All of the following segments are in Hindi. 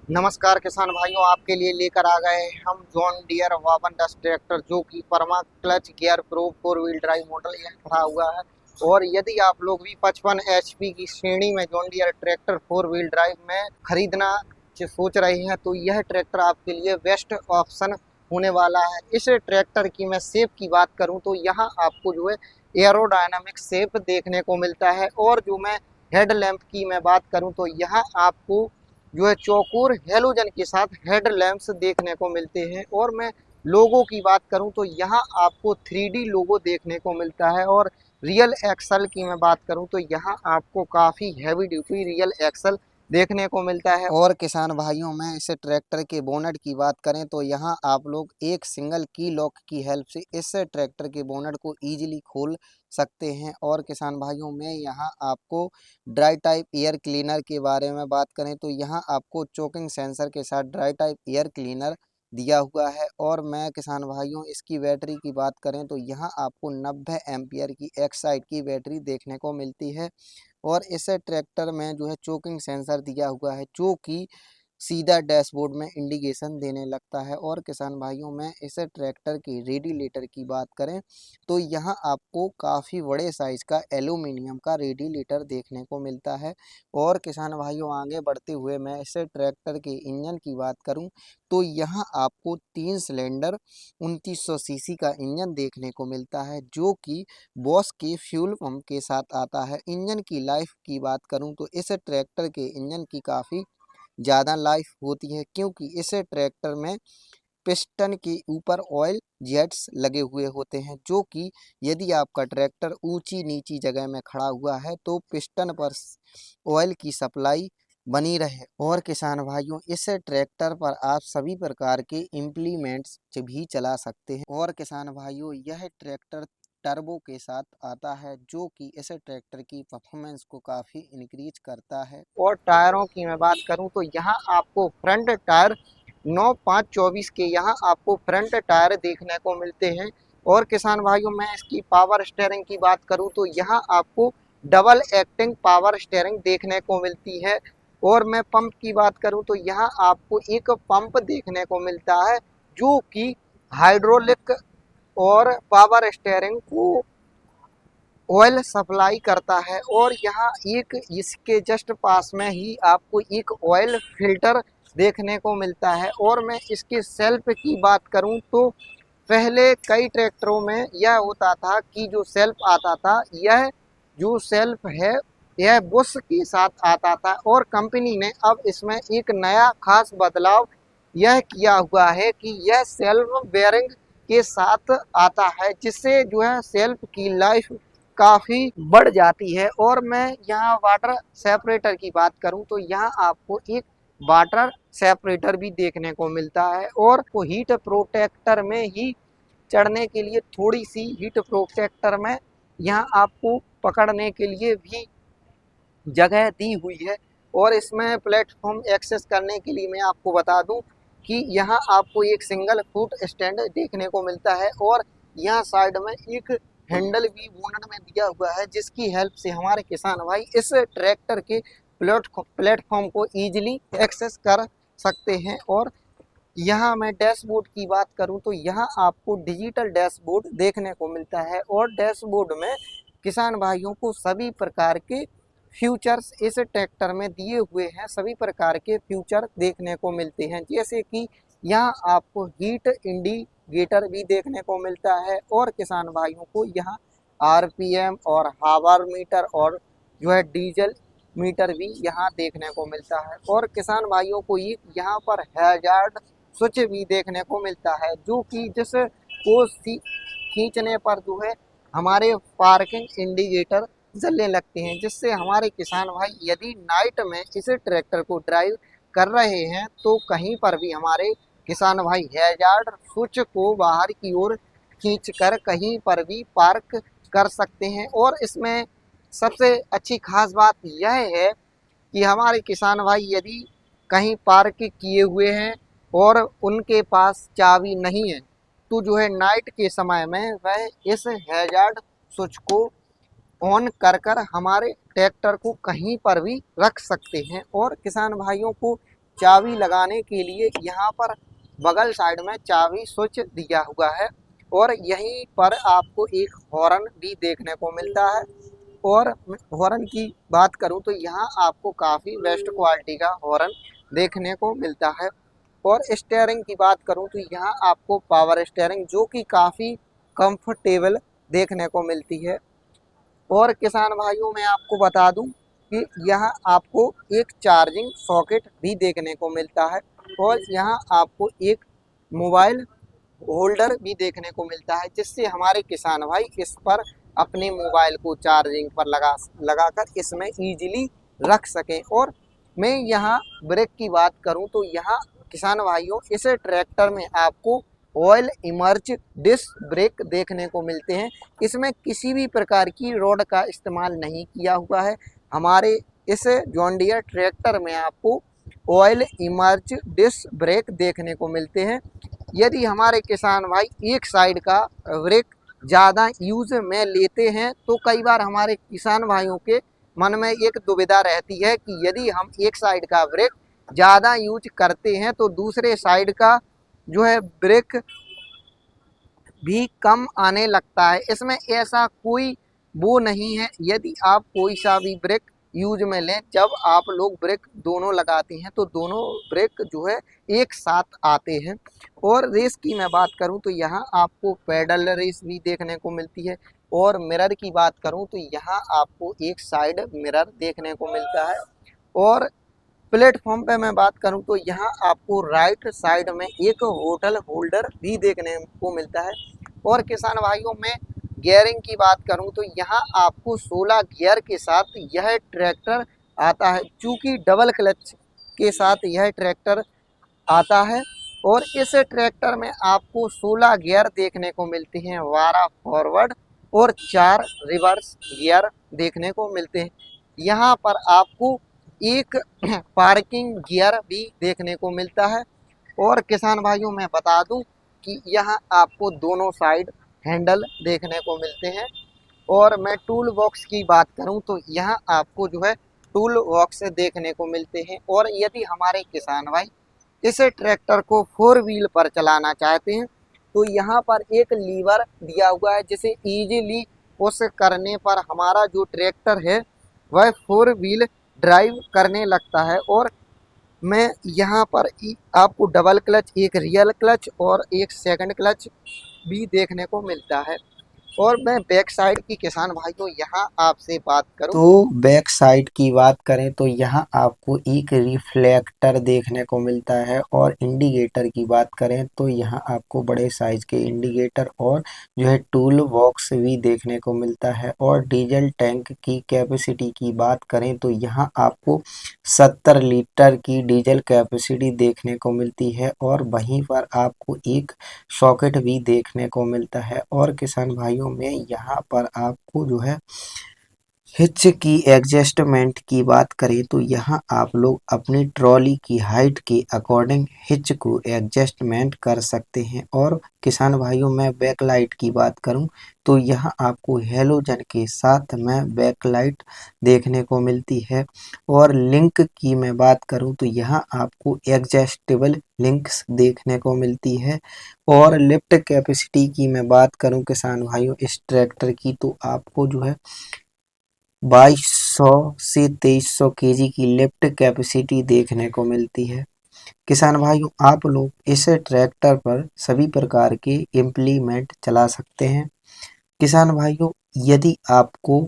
नमस्कार किसान भाइयों, आपके लिए लेकर आ गए हम जॉन डियर 5210 ट्रैक्टर, जो कि परमा clutch gear pro 4 wheel drive model यह खड़ा हुआ है। और यदि आप लोग भी 55 HP की श्रेणी में John Deere tractor 4 wheel drive में खरीदना सोच रहे हैं तो यह ट्रैक्टर आपके लिए बेस्ट ऑप्शन होने वाला है। इस ट्रैक्टर की मैं शेप की बात करूं तो यहाँ आपको जो है एरोडायनामिक शेप देखने को मिलता है। और जो मैं हेड लैंप की मैं बात करूं तो यहाँ आपको जो है चौकोर हेलोजन के साथ हेड लैंप्स देखने को मिलते हैं। और मैं लोगो की बात करूं तो यहाँ आपको 3D लोगो देखने को मिलता है। और रियल एक्सल की मैं बात करूं तो यहाँ आपको काफ़ी हैवी ड्यूटी रियल एक्सल देखने को मिलता है। और किसान भाइयों में इस ट्रैक्टर के बोनट की बात करें तो यहाँ आप लोग एक सिंगल की लॉक की हेल्प से इस ट्रैक्टर के बोनट को ईजिली खोल सकते हैं। और किसान भाइयों में यहाँ आपको ड्राई टाइप एयर क्लीनर के बारे में बात करें तो यहाँ आपको चोकिंग सेंसर के साथ ड्राई टाइप एयर क्लीनर दिया हुआ है। और मैं किसान भाइयों इसकी बैटरी की बात करें तो यहाँ आपको 90 एम्पियर की एक्साइड की बैटरी देखने को मिलती है। और इस ट्रैक्टर में जो है चोकिंग सेंसर दिया हुआ है, जो कि सीधा डैशबोर्ड में इंडिकेशन देने लगता है। और किसान भाइयों में इस ट्रैक्टर के रेडिएटर की बात करें तो यहाँ आपको काफ़ी बड़े साइज का एल्यूमिनियम का रेडिएटर देखने को मिलता है। और किसान भाइयों आगे बढ़ते हुए मैं इस ट्रैक्टर के इंजन की बात करूं तो यहाँ आपको 3 सिलेंडर 2900 सीसी का इंजन देखने को मिलता है, जो कि बॉश के फ्यूल पंप के साथ आता है। इंजन की लाइफ की बात करूं तो इस ट्रैक्टर के इंजन की काफ़ी ज़्यादा लाइफ होती है, क्योंकि इस ट्रैक्टर में पिस्टन के ऊपर ऑयल जेट्स लगे हुए होते हैं, जो कि यदि आपका ट्रैक्टर ऊंची नीची जगह में खड़ा हुआ है तो पिस्टन पर ऑयल की सप्लाई बनी रहे। और किसान भाइयों इस ट्रैक्टर पर आप सभी प्रकार के इम्प्लीमेंट्स भी चला सकते हैं। और किसान भाइयों यह ट्रैक्टर टर्बो के साथ आता है, जो कि इस ट्रैक्टर की परफॉर्मेंस को काफ़ी इंक्रीज करता है। और टायरों की मैं बात करूं तो यहाँ आपको फ्रंट टायर 9/5/24 के यहाँ आपको फ्रंट टायर देखने को मिलते हैं। और किसान भाइयों मैं इसकी पावर स्टीयरिंग की बात करूं तो यहाँ आपको डबल एक्टिंग पावर स्टीयरिंग देखने को मिलती है। और मैं पंप की बात करूं तो यहाँ आपको एक पंप देखने को मिलता है, जो कि हाइड्रोलिक और पावर स्टीयरिंग को ऑयल सप्लाई करता है। और यहाँ एक इसके जस्ट पास में ही आपको एक ऑयल फिल्टर देखने को मिलता है। और मैं इसके सेल्फ की बात करूं तो पहले कई ट्रैक्टरों में यह होता था कि जो सेल्फ आता था, यह जो सेल्फ है यह बुश के साथ आता था। और कंपनी ने अब इसमें एक नया खास बदलाव यह किया हुआ है कि यह सेल्फ बेयरिंग के साथ आता है, जिससे जो है सेल्फ की लाइफ काफ़ी बढ़ जाती है। और मैं यहाँ वाटर सेपरेटर की बात करूँ तो यहाँ आपको एक वाटर सेपरेटर भी देखने को मिलता है। और वो हीट प्रोटेक्टर में ही चढ़ने के लिए थोड़ी सी हीट प्रोटेक्टर में यहाँ आपको पकड़ने के लिए भी जगह दी हुई है। और इसमें प्लेटफॉर्म एक्सेस करने के लिए मैं आपको बता दूं कि यहाँ आपको एक सिंगल फुट स्टैंड देखने को मिलता है। और यहाँ साइड में एक हैंडल भी बोनट में दिया हुआ है, जिसकी हेल्प से हमारे किसान भाई इस ट्रैक्टर के प्लेटफॉर्म को ईजिली एक्सेस कर सकते हैं। और यहाँ मैं डैशबोर्ड की बात करूँ तो यहाँ आपको डिजिटल डैशबोर्ड देखने को मिलता है। और डैशबोर्ड में किसान भाइयों को सभी प्रकार के फ्यूचर्स इस ट्रैक्टर में दिए हुए हैं, सभी प्रकार के फ्यूचर देखने को मिलते हैं, जैसे कि यहाँ आपको हीट इंडिकेटर भी देखने को मिलता है। और किसान भाइयों को यहाँ RPM और हावर मीटर और जो है डीजल मीटर भी यहाँ देखने को मिलता है। और किसान भाइयों को ये यहाँ पर हैजार्ड स्विच भी देखने को मिलता है, जो कि जिस को खींचने पर जो है हमारे पार्किंग इंडिकेटर जलने लगते हैं, जिससे हमारे किसान भाई यदि नाइट में इस ट्रैक्टर को ड्राइव कर रहे हैं तो कहीं पर भी हमारे किसान भाई हैजार्ड स्विच को बाहर की ओर खींचकर कहीं पर भी पार्क कर सकते हैं। और इसमें सबसे अच्छी खास बात यह है कि हमारे किसान भाई यदि कहीं पार्क किए हुए हैं और उनके पास चाबी नहीं है तो जो है नाइट के समय में वह इस हैजार्ड स्विच को ऑन कर हमारे ट्रैक्टर को कहीं पर भी रख सकते हैं। और किसान भाइयों को चाबी लगाने के लिए यहाँ पर बगल साइड में चाबी स्विच दिया हुआ है और यहीं पर आपको एक हॉर्न भी देखने को मिलता है। और हॉर्न की बात करूं तो यहाँ आपको काफ़ी बेस्ट क्वालिटी का हॉर्न देखने को मिलता है। और स्टीयरिंग की बात करूं तो यहाँ आपको पावर स्टीयरिंग जो कि काफ़ी कंफर्टेबल देखने को मिलती है। और किसान भाइयों मैं आपको बता दूं कि यहाँ आपको एक चार्जिंग सॉकेट भी देखने को मिलता है और यहाँ आपको एक मोबाइल होल्डर भी देखने को मिलता है, जिससे हमारे किसान भाई इस पर अपने मोबाइल को चार्जिंग पर लगाकर इसमें इजीली रख सकें। और मैं यहाँ ब्रेक की बात करूँ तो यहाँ किसान भाइयों इस ट्रैक्टर में आपको ऑयल इमर्ज डिस्क ब्रेक देखने को मिलते हैं। इसमें किसी भी प्रकार की रॉड का इस्तेमाल नहीं किया हुआ है। हमारे इस जॉन डियर ट्रैक्टर में आपको ऑयल इमर्ज डिस्क ब्रेक देखने को मिलते हैं। यदि हमारे किसान भाई एक साइड का ब्रेक ज़्यादा यूज में लेते हैं तो कई बार हमारे किसान भाइयों के मन में एक दुविधा रहती है कि यदि हम एक साइड का ब्रेक ज़्यादा यूज करते हैं तो दूसरे साइड का जो है ब्रेक भी कम आने लगता है। इसमें ऐसा कोई वो नहीं है। यदि आप कोई सा भी ब्रेक यूज में लें, जब आप लोग ब्रेक दोनों लगाते हैं तो दोनों ब्रेक जो है एक साथ आते हैं। और रेस की मैं बात करूं तो यहाँ आपको पैडल रेस भी देखने को मिलती है। और मिरर की बात करूं तो यहाँ आपको एक साइड मिरर देखने को मिलता है। और प्लेटफॉर्म पे मैं बात करूं तो यहाँ आपको राइट साइड में एक होटल होल्डर भी देखने को मिलता है। और किसान भाइयों में गियरिंग की बात करूं तो यहाँ आपको 16 गियर के साथ यह ट्रैक्टर आता है, चूँकि डबल क्लच के साथ यह ट्रैक्टर आता है। और इस ट्रैक्टर में आपको 16 गियर देखने को मिलते हैं, 12 फॉरवर्ड और 4 रिवर्स गियर देखने को मिलते हैं। यहाँ पर आपको एक पार्किंग गियर भी देखने को मिलता है। और किसान भाइयों मैं बता दूं कि यहाँ आपको दोनों साइड हैंडल देखने को मिलते हैं। और मैं टूल बॉक्स की बात करूं तो यहाँ आपको जो है टूल बॉक्स देखने को मिलते हैं। और यदि हमारे किसान भाई इस ट्रैक्टर को 4 व्हील पर चलाना चाहते हैं तो यहाँ पर एक लीवर दिया हुआ है, जिसे इजीली पुश करने पर हमारा जो ट्रैक्टर है वह 4 व्हील ड्राइव करने लगता है। और मैं यहाँ पर आपको डबल क्लच, एक रियल क्लच और एक सेकंड क्लच भी देखने को मिलता है। और मैं बैक साइड की किसान भाइयों यहाँ आपसे बात करूं तो बैक साइड की बात करें तो यहाँ आपको एक रिफ्लेक्टर देखने को मिलता है। और इंडिकेटर की बात करें तो यहाँ आपको बड़े साइज के इंडिकेटर और जो है टूल बॉक्स भी देखने को मिलता है। और डीजल टैंक की कैपेसिटी की बात करें तो यहाँ आपको 70 लीटर की डीजल कैपेसिटी देखने को मिलती है। और वहीं पर आपको एक सॉकेट भी देखने को मिलता है। और किसान भाइयों में यहाँ पर आपको जो है हिच की एडजस्टमेंट की बात करें तो यहाँ आप लोग अपनी ट्रॉली की हाइट के अकॉर्डिंग हिच को एडजस्टमेंट कर सकते हैं। और किसान भाइयों में बैकलाइट की बात करूं तो यहाँ आपको हेलोजन के साथ में बैकलाइट देखने को मिलती है। और लिंक की मैं बात करूं तो यहाँ आपको एडजस्टेबल लिंक्स देखने को मिलती है। और लिफ्ट कैपेसिटी की मैं बात करूं किसान भाइयों इस ट्रैक्टर की तो आपको जो है 2200 से 2300 केजी की लिफ्ट कैपेसिटी देखने को मिलती है। किसान भाइयों आप लोग इस ट्रैक्टर पर सभी प्रकार के इम्प्लीमेंट चला सकते हैं। किसान भाइयों यदि आपको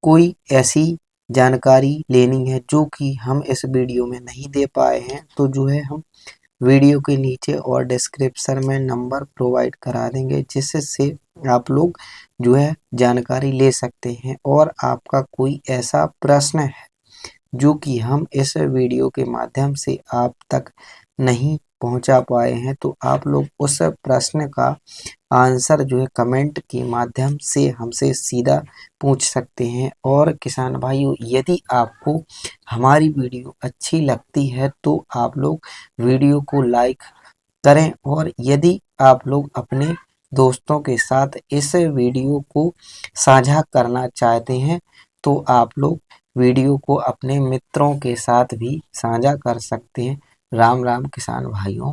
कोई ऐसी जानकारी लेनी है जो कि हम इस वीडियो में नहीं दे पाए हैं तो जो है हम वीडियो के नीचे और डिस्क्रिप्शन में नंबर प्रोवाइड करा देंगे, जिससे आप लोग जो है जानकारी ले सकते हैं। और आपका कोई ऐसा प्रश्न है जो कि हम इस वीडियो के माध्यम से आप तक नहीं पहुंचा पाए हैं तो आप लोग उस प्रश्न का आंसर जो है कमेंट के माध्यम से हमसे सीधा पूछ सकते हैं। और किसान भाइयों यदि आपको हमारी वीडियो अच्छी लगती है तो आप लोग वीडियो को लाइक करें। और यदि आप लोग अपने दोस्तों के साथ इस वीडियो को साझा करना चाहते हैं तो आप लोग वीडियो को अपने मित्रों के साथ भी साझा कर सकते हैं। राम राम किसान भाइयों।